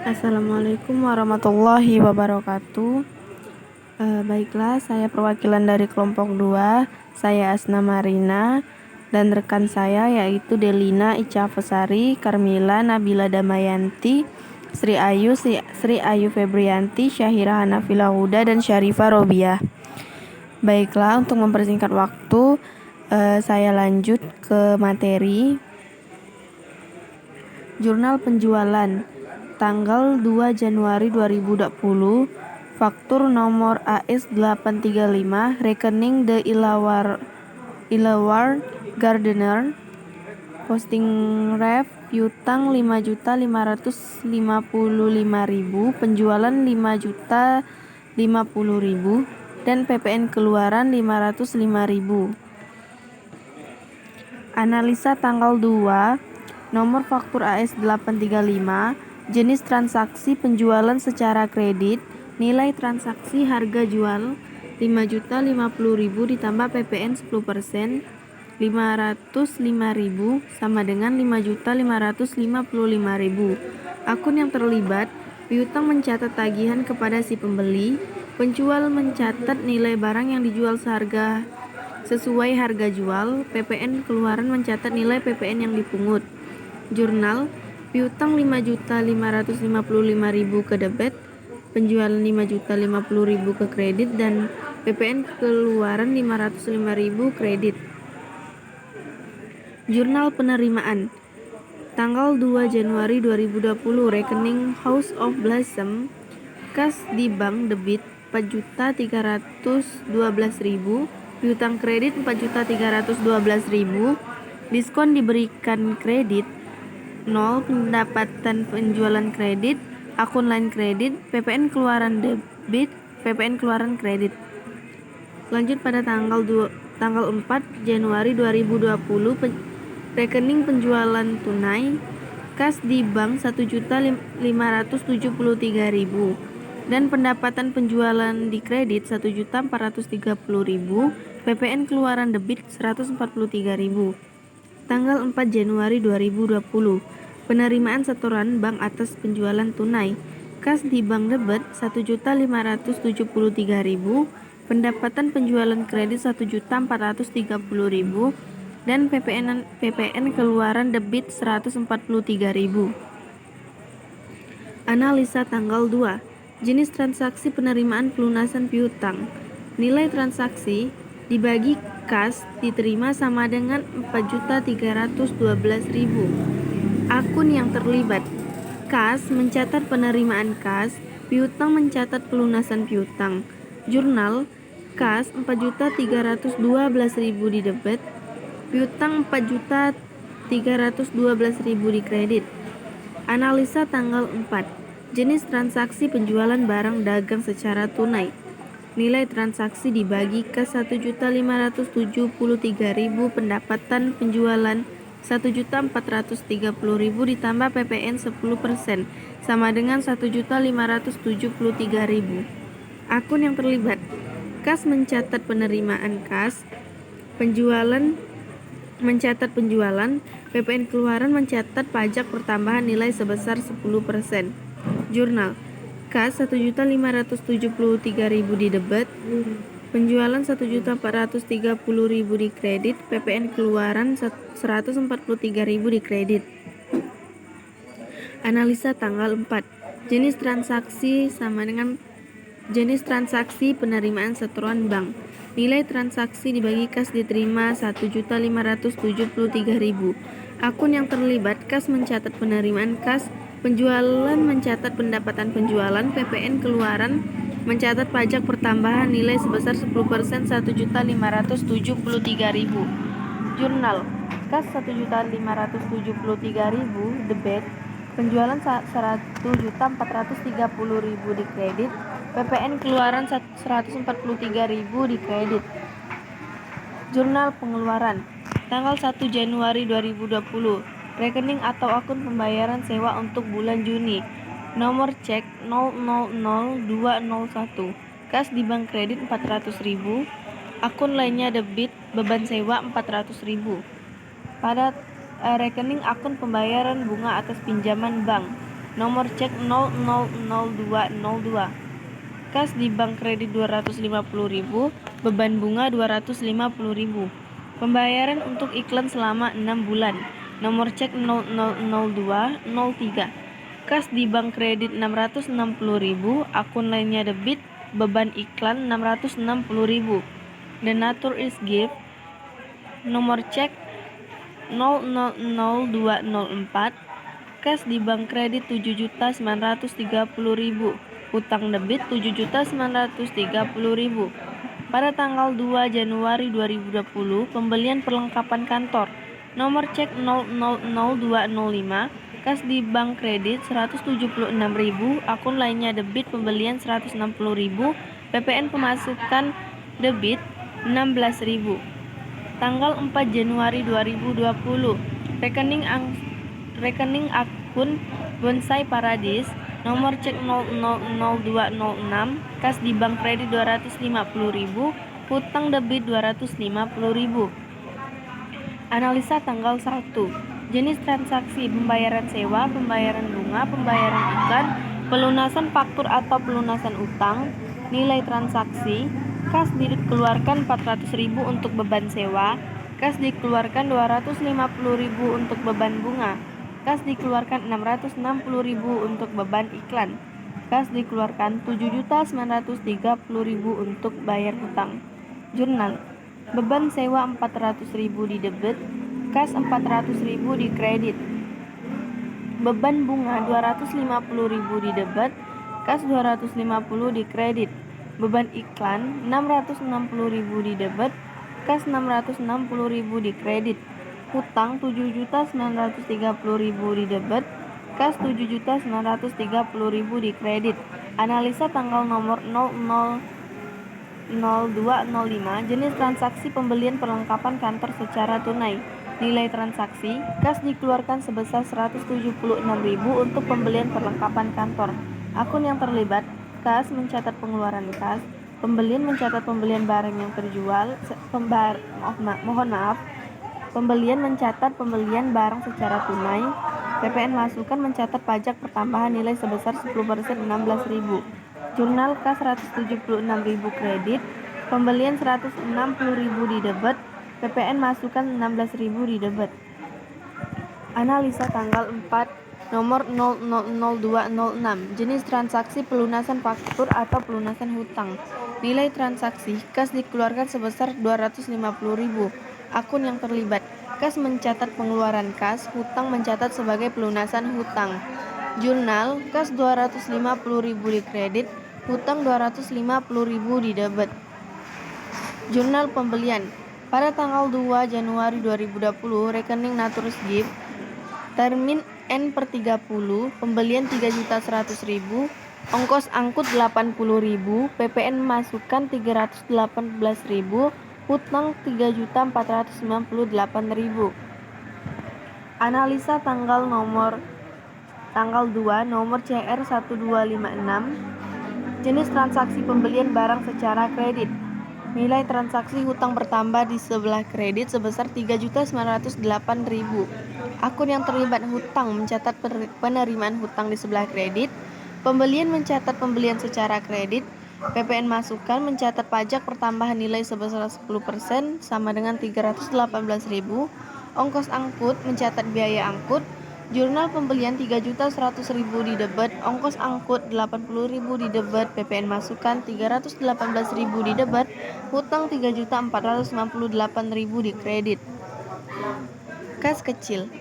Assalamualaikum warahmatullahi wabarakatuh. Baiklah, saya perwakilan dari kelompok 2. Saya Asna Marina dan rekan saya yaitu Delina Icafesari, Karmila Nabila Damayanti, Sri Ayu Febrianti, Syahira Hanafila Huda, dan Syarifah Robiah. Baiklah, untuk mempersingkat waktu, saya lanjut ke materi. Jurnal penjualan tanggal 2 Januari 2020, faktur nomor AS835, rekening The Ilawar Gardener, posting ref piutang 5.555.000, penjualan 5.050.000, dan PPN keluaran 505.000. Analisa tanggal 2, nomor faktur AS835, jenis transaksi penjualan secara kredit, nilai transaksi harga jual 5.050.000 ditambah PPN 10%, 505.000 sama dengan 5.555.000. Akun yang terlibat, piutang mencatat tagihan kepada si pembeli, penjual mencatat nilai barang yang dijual seharga sesuai harga jual, PPN keluaran mencatat nilai PPN yang dipungut. Jurnal, piutang 5.555.000 ke debit, penjualan 5.050.000 ke kredit, dan PPN keluaran 505.000 kredit. Jurnal penerimaan tanggal 2 Januari 2020, rekening House of Blossom, kas di bank debit 4.312.000, piutang kredit 4.312.000, diskon diberikan kredit 0, pendapatan penjualan kredit, akun lain kredit, PPN keluaran debit, PPN keluaran kredit. Lanjut pada tanggal 4 Januari 2020, rekening penjualan tunai, kas di bank 1.573.000, dan pendapatan penjualan di kredit 1.430.000, PPN keluaran debit 143.000. Tanggal 4 Januari 2020, penerimaan setoran bank atas penjualan tunai, kas di bank debit 1.573.000, pendapatan penjualan kredit 1.430.000, dan PPN keluaran debit 143.000. Analisa tanggal 2, jenis transaksi penerimaan pelunasan piutang, nilai transaksi dibagi kas diterima sama dengan 4.312.000. Akun yang terlibat, kas mencatat penerimaan kas, piutang mencatat pelunasan piutang. Jurnal, kas 4.312.000 di debit, piutang 4.312.000 di kredit. Analisa tanggal 4, jenis transaksi penjualan barang dagang secara tunai, nilai transaksi dibagi ke 1.573.000, pendapatan penjualan 1.430.000 ditambah PPN 10% sama dengan 1.573.000. Akun yang terlibat, kas mencatat penerimaan kas, penjualan mencatat penjualan, PPN keluaran mencatat pajak pertambahan nilai sebesar 10%. Jurnal, kas 1.573.000 di debit, penjualan 1.430.000 di kredit, PPN keluaran 143.000 di kredit. Analisa tanggal 4, jenis transaksi sama dengan jenis transaksi penerimaan setoran bank, nilai transaksi dibagi kas diterima 1.573.000. Akun yang terlibat, kas mencatat penerimaan kas, penjualan mencatat pendapatan penjualan, PPN keluaran mencatat pajak pertambahan nilai sebesar 10% 1.573.000. Jurnal, kas 1.573.000 debit, penjualan 1.430.000 di kredit, PPN keluaran 143.000 di kredit. Jurnal pengeluaran tanggal 1 Januari 2020, rekening atau akun pembayaran sewa untuk bulan Juni, nomor cek 000201, kas di bank kredit 400.000, akun lainnya debit, beban sewa 400.000. Pada rekening akun pembayaran bunga atas pinjaman bank, nomor cek 000202. Kas di bank kredit 250.000, beban bunga 250.000. Pembayaran untuk iklan selama 6 bulan. Nomor cek 000203. Kas di bank kredit 660.000, akun lainnya debit, beban iklan 660.000. Donatur is gift. Nomor cek 000204. Kas di bank kredit 7.930.000, hutang debit 7.930.000. Pada tanggal 2 Januari 2020, pembelian perlengkapan kantor. Nomor cek 000205. Kas di bank kredit 176.000, akun lainnya debit, pembelian 160.000, PPN pemasukan debit 16.000. Tanggal 4 Januari 2020, rekening akun Bonsai Paradis, nomor cek 000206, kas di bank kredit 250.000, hutang debit 250.000. Analisa tanggal 1. Jenis transaksi: pembayaran sewa, pembayaran bunga, pembayaran iklan, pelunasan faktur atau pelunasan utang. Nilai transaksi: kas dikeluarkan 400.000 untuk beban sewa, kas dikeluarkan 250.000 untuk beban bunga, kas dikeluarkan 660.000 untuk beban iklan, kas dikeluarkan 7.930.000 untuk bayar hutang. Jurnal: beban sewa 400.000 di debit, kas 400.000 di kredit. Beban bunga 250.000 di debit, kas 250 di kredit. Beban iklan 660.000 di debit, kas 660.000 di kredit. Hutang 7.930.000 di debit, kas 7.930.000 di kredit. Analisa tanggal nomor 0205. Jenis transaksi: pembelian perlengkapan kantor secara tunai. Nilai transaksi: kas dikeluarkan sebesar 176.000 untuk pembelian perlengkapan kantor. Akun yang terlibat: kas mencatat pengeluaran kas, pembelian mencatat pembelian barang yang terjual, pembelian mencatat pembelian barang secara tunai, PPN masukan mencatat pajak pertambahan nilai sebesar 10% 16.000. Jurnal kas 176.000 kredit, pembelian 160.000 di debit, PPN masukan 16.000 di debit. Analisa tanggal 4 nomor 000206. Jenis transaksi: pelunasan faktur atau pelunasan hutang. Nilai transaksi: kas dikeluarkan sebesar 250.000. Akun yang terlibat: kas mencatat pengeluaran kas, hutang mencatat sebagai pelunasan hutang. Jurnal: kas 250.000 di kredit, hutang 250.000 di debit. Jurnal pembelian: pada tanggal 2 Januari 2020, rekening Naturus Gift, termin N/30, pembelian 3.100.000, ongkos angkut 80.000, PPN masukan 318.000, hutang 3.498.000. Analisa tanggal 2 nomor CR 1256. Jenis transaksi: pembelian barang secara kredit. Nilai transaksi: hutang bertambah di sebelah kredit sebesar 3.908.000. Akun yang terlibat: hutang mencatat penerimaan hutang di sebelah kredit, pembelian mencatat pembelian secara kredit, PPN masukan mencatat pajak pertambahan nilai sebesar 10% sama dengan 318.000, ongkos angkut mencatat biaya angkut. Jurnal pembelian 3.100.000 di debit, ongkos angkut 80.000 di debit, PPN masukan 318.000 di debit, hutang 3.498.000 di kredit. Kas kecil.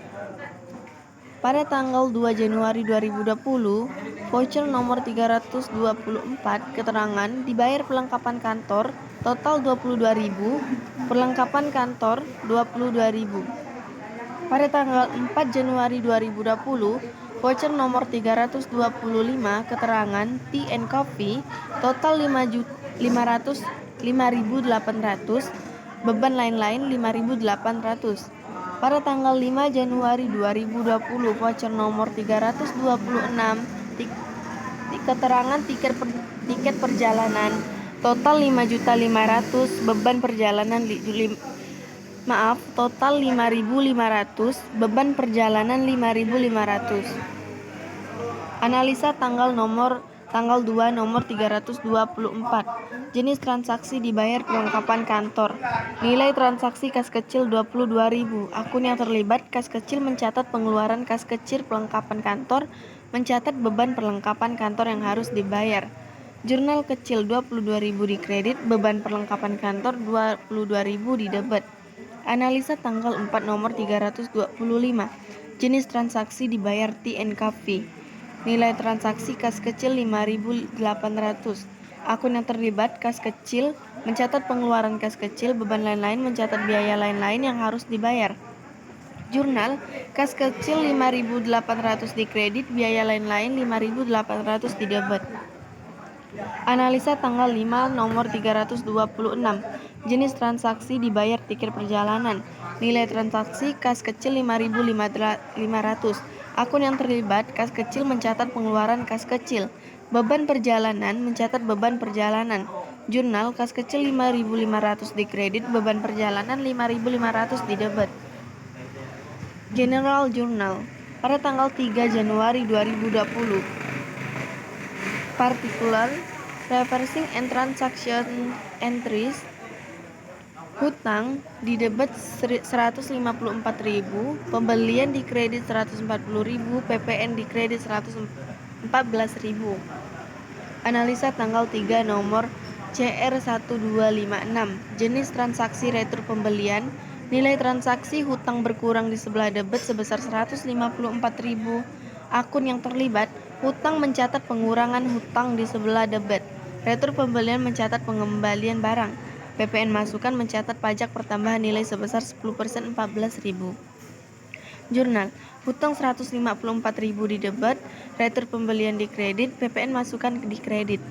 Pada tanggal 2 Januari 2020, voucher nomor 324, keterangan dibayar perlengkapan kantor total 22.000, perlengkapan kantor 22.000. Pada tanggal 4 Januari 2020, voucher nomor 325, keterangan tea and coffee, total 5.800, beban lain-lain 5.800. Pada tanggal 5 Januari 2020, voucher nomor 326, keterangan tiket perjalanan, total 5.500, beban perjalanan total 5.500, beban perjalanan 5.500. Analisa tanggal 2 nomor 324. Jenis transaksi dibayar perlengkapan kantor. Nilai transaksi kas kecil 22.000. Akun yang terlibat kas kecil mencatat pengeluaran kas kecil perlengkapan kantor, mencatat beban perlengkapan kantor yang harus dibayar. Jurnal kecil 22.000 di kredit, beban perlengkapan kantor 22.000 di debit. Analisa tanggal 4 nomor 325. Jenis transaksi dibayar TNK fee. Nilai transaksi kas kecil 5.800. Akun yang terlibat kas kecil mencatat pengeluaran kas kecil, beban lain-lain mencatat biaya lain-lain yang harus dibayar. Jurnal kas kecil 5.800 di kredit, biaya lain-lain 5.800 di debit. Analisa tanggal 5 nomor 326. Jenis transaksi dibayar tiket perjalanan. Nilai transaksi kas kecil 5.500. Akun yang terlibat kas kecil mencatat pengeluaran kas kecil. Beban perjalanan mencatat beban perjalanan. Jurnal kas kecil 5.500 di kredit, beban perjalanan 5.500 di debit. General Journal pada tanggal 3 Januari 2020. Particular Reversing and Transaction Entries. Hutang di debit 154.000, pembelian di kredit 140.000, PPN di kredit 114.000. Analisa tanggal 3 nomor CR1256. Jenis transaksi retur pembelian. Nilai transaksi hutang berkurang di sebelah debit sebesar 154.000. Akun yang terlibat hutang mencatat pengurangan hutang di sebelah debit. Retur pembelian mencatat pengembalian barang. PPN masukan mencatat pajak pertambahan nilai sebesar 10% 14.000. Jurnal hutang 154.000 di debit, retur pembelian di kredit, PPN masukan di kredit.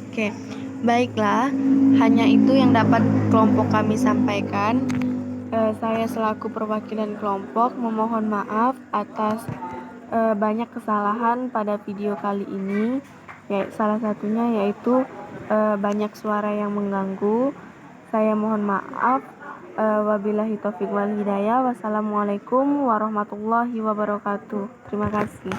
Oke, baiklah, hanya itu yang dapat kelompok kami sampaikan. Saya selaku perwakilan kelompok memohon maaf atas banyak kesalahan pada video kali ini. Salah satunya yaitu banyak suara yang mengganggu. Saya mohon maaf. Wabillahi taufiq wal hidayah. Wassalamualaikum warahmatullahi wabarakatuh. Terima kasih.